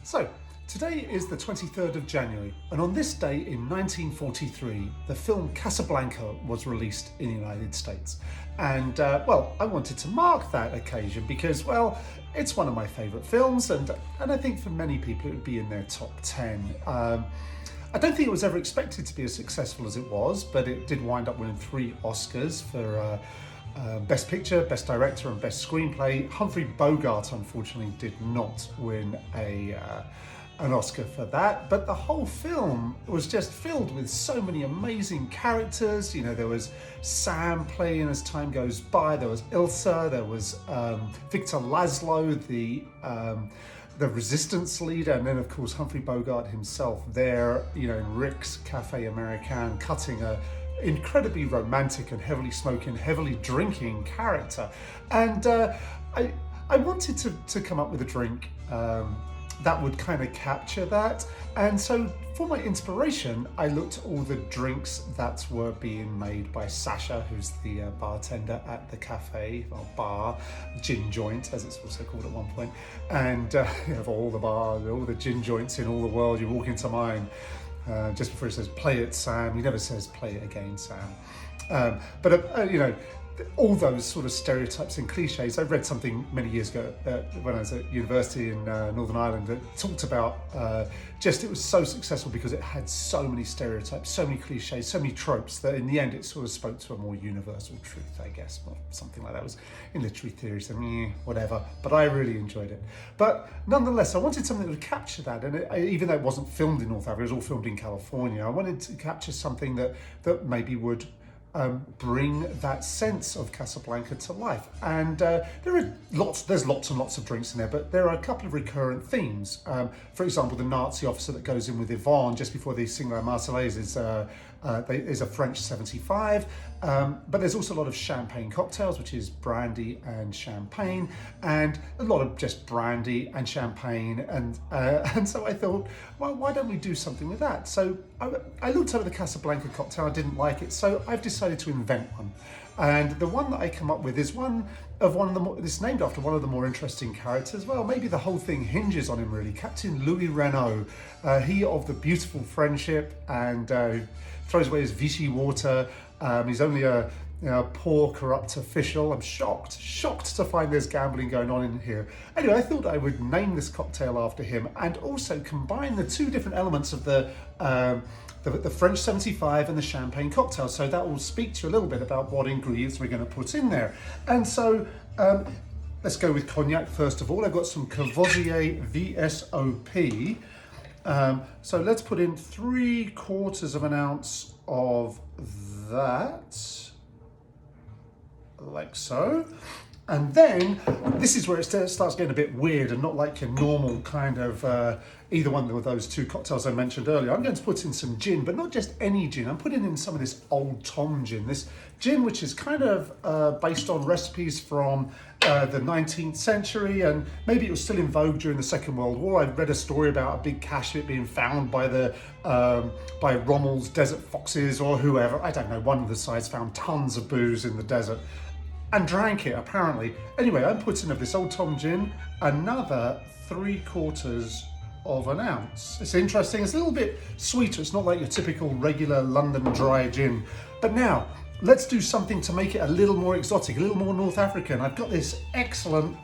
So, today is the 23rd of January, and on this day in 1943, the film Casablanca was released in the United States. And, well, I wanted to mark that occasion because, well, it's one of my favourite films, and I think for many people it would be in their top 10. I don't think it was ever expected to be as successful as it was, but it did wind up winning 3 Oscars for Best Picture, Best Director and Best Screenplay. Humphrey Bogart unfortunately did not win an Oscar for that, but the whole film was just filled with so many amazing characters. You know, there was Sam playing as time goes by, there was Ilsa, there was Victor Laszlo, the resistance leader, and then of course Humphrey Bogart himself there, you know, in Rick's Cafe Americain, cutting a incredibly romantic and heavily smoking, heavily drinking character. And I wanted to come up with a drink that would kind of capture that. And so for my inspiration, I looked at all the drinks that were being made by Sasha, who's the bartender at the cafe, or bar, gin joint, as it's also called at one point. And you know, of all the bars, all the gin joints in all the world, you walk into mine, just before he says, "Play it, Sam," he never says, "Play it again, Sam." But you know, all those sort of stereotypes and cliches. I read something many years ago when I was at university in Northern Ireland that talked about just it was so successful because it had so many stereotypes, so many cliches, so many tropes that in the end it sort of spoke to a more universal truth, I guess, or something like that. It was in literary theory, so whatever, but I really enjoyed it. But nonetheless, I wanted something that would capture that, and even though it wasn't filmed in North Africa, it was all filmed in California, I wanted to capture something that maybe would bring that sense of Casablanca to life. And there's lots and lots of drinks in there, but there are a couple of recurrent themes. For example, the Nazi officer that goes in with Yvonne just before they sing La Marseillaise is a French 75, but there's also a lot of champagne cocktails, which is brandy and champagne, and a lot of just brandy and champagne, and so I thought, well, why don't we do something with that? So I looked over the Casablanca cocktail, I didn't like it, so I've decided to invent one. And the one that I come up with is it's named after one of the more interesting characters. Well, maybe the whole thing hinges on him really. Captain Renault, he of the beautiful friendship, and throws away his Vichy water. He's only a poor, corrupt official. I'm shocked to find there's gambling going on in here. Anyway, I thought I would name this cocktail after him and also combine the two different elements of the French 75 and the champagne cocktail. So that will speak to you a little bit about what ingredients we're going to put in there. And so let's go with cognac first of all. I've got some Courvoisier VSOP. So let's put in 3/4 of an ounce of that, like so. And then this is where it starts getting a bit weird and not like your normal kind of either one of those 2 cocktails I mentioned earlier. I'm going to put in some gin, but not just any gin. I'm putting in some of this Old Tom gin. This gin which is kind of based on recipes from the 19th century, and maybe it was still in vogue during the Second World War. I read a story about a big cache of it being found by by Rommel's desert foxes or whoever. I don't know, one of the sides found tons of booze in the desert and drank it, apparently. Anyway, I'm putting of this Old Tom gin, another 3/4 of an ounce. It's interesting, it's a little bit sweeter. It's not like your typical regular London dry gin. But now, let's do something to make it a little more exotic, a little more North African. I've got this excellent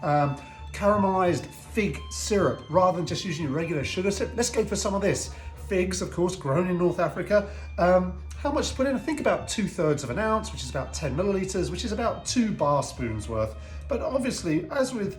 caramelized fig syrup. Rather than just using a regular sugar syrup, let's go for some of this. Figs, of course, grown in North Africa. How much to put in? I think about 2/3 of an ounce, which is about 10 milliliters, which is about 2 bar spoons worth. But obviously, as with,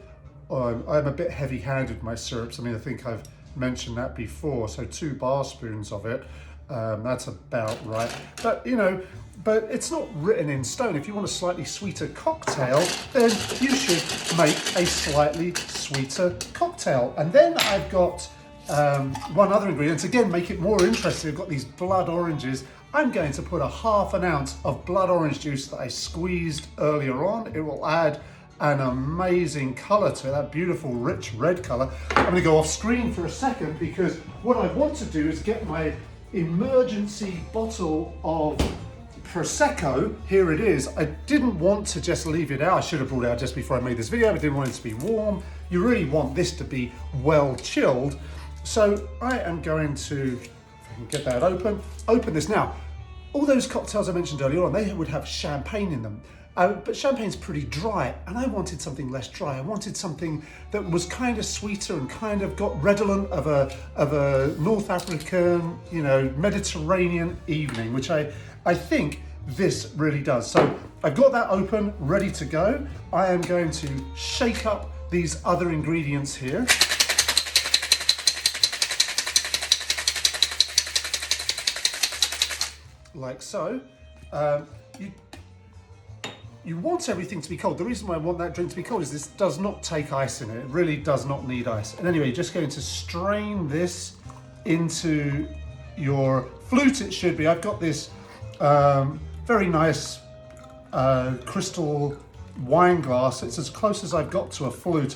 I'm a bit heavy-handed with my syrups. I mean, I think I've mentioned that before. So 2 bar spoons of it, that's about right. But you know, but it's not written in stone. If you want a slightly sweeter cocktail, then you should make a slightly sweeter cocktail. And then I've got one other ingredient, again, make it more interesting. I've got these blood oranges. I'm going to put a 1/2 ounce of blood orange juice that I squeezed earlier on. It will add an amazing color to it, that beautiful rich red color. I'm going to go off screen for a second because what I want to do is get my emergency bottle of prosecco. Here it is. I didn't want to just leave it out. I should have brought it out just before I made this video, but I didn't want it to be warm. You really want this to be well chilled. So I am going to, if I can get that open this now. All those cocktails I mentioned earlier on, they would have champagne in them. But champagne's pretty dry, and I wanted something less dry. I wanted something that was kind of sweeter and kind of got redolent of a North African, Mediterranean evening, which I think this really does. So I've got that open, ready to go. I am going to shake up these other ingredients here. Like so. You want everything to be cold. The reason why I want that drink to be cold is this does not take ice in it. It really does not need ice. And anyway, you're just going to strain this into your flute, it should be. I've got this very nice crystal wine glass. It's as close as I've got to a flute.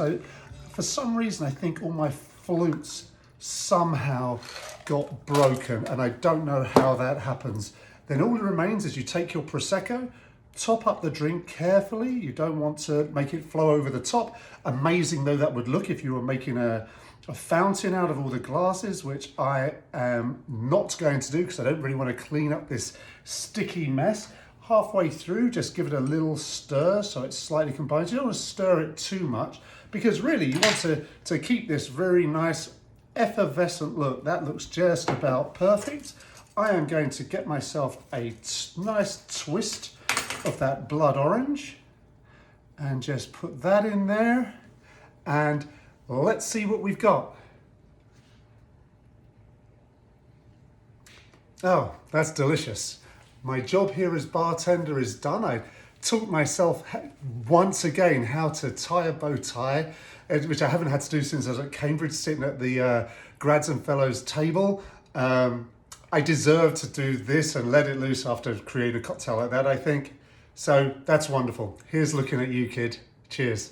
For some reason, I think all my flutes somehow got broken, and I don't know how that happens. Then all that remains is you take your prosecco, top up the drink carefully. You don't want to make it flow over the top. Amazing though that would look if you were making a fountain out of all the glasses, which I am not going to do because I don't really want to clean up this sticky mess. Halfway through, just give it a little stir so it's slightly combined. You don't want to stir it too much because really you want to keep this very nice effervescent look. That looks just about perfect. I am going to get myself a nice twist of that blood orange and just put that in there, and let's see what we've got. Oh, that's delicious. My job here as bartender is done. I taught myself once again how to tie a bow tie, which I haven't had to do since I was at Cambridge, sitting at the grads and fellows table. I deserve to do this and let it loose after creating a cocktail like that, I think. So that's wonderful. Here's looking at you, kid. Cheers.